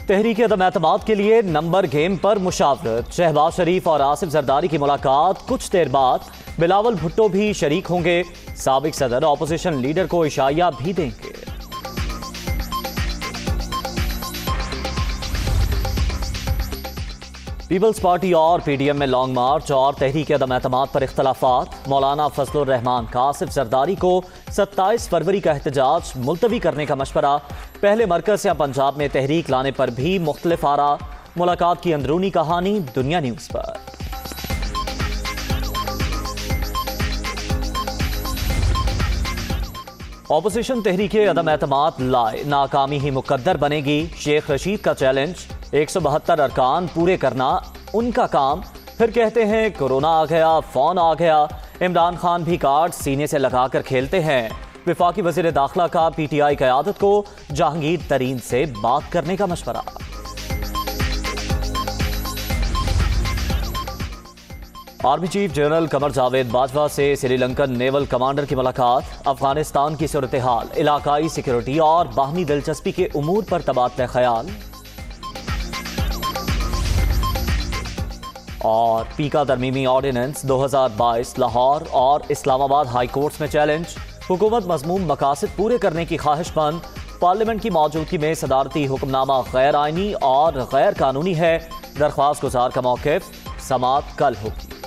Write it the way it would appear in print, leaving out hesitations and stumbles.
تحریک عدم اعتماد کے لیے نمبر گیم پر مشاورت، شہباز شریف اور آصف زرداری کی ملاقات کچھ دیر بعد، بلاول بھٹو بھی شریک ہوں گے، سابق صدر اپوزیشن لیڈر کو عشائیہ بھی دیں گے۔ پیپلز پارٹی اور پی ڈی ایم میں لانگ مارچ اور تحریک عدم اعتماد پر اختلافات، مولانا فضل الرحمان کا آصف زرداری کو 27 فروری کا احتجاج ملتوی کرنے کا مشورہ، پہلے مرکز یا پنجاب میں تحریک لانے پر بھی مختلف آراء، ملاقات کی اندرونی کہانی دنیا نیوز پر۔ اپوزیشن تحریک عدم اعتماد لائے، ناکامی ہی مقدر بنے گی، شیخ رشید کا چیلنج، 172 ارکان پورے کرنا ان کا کام، پھر کہتے ہیں کورونا آ گیا، فون آ گیا، عمران خان بھی کارڈ سینے سے لگا کر کھیلتے ہیں۔ وفاقی وزیر داخلہ کا پی ٹی آئی قیادت کو جہانگیر ترین سے بات کرنے کا مشورہ۔ Army chief general Qamar Javed Bajwa سے سری لنکن نیول کمانڈر کی ملاقات، افغانستان کی صورتحال، علاقائی سیکیورٹی اور باہمی دلچسپی کے امور پر تبادلہ خیال۔ اور پیکا ترمیمی آرڈیننس 2022 لاہور اور اسلام آباد ہائی کورٹس میں چیلنج، حکومت مذموم مقاصد پورے کرنے کی خواہش مند، پارلیمنٹ کی موجودگی میں صدارتی حکم نامہ غیر آئینی اور غیر قانونی ہے، درخواست گزار کا موقف، سماعت کل ہوگی۔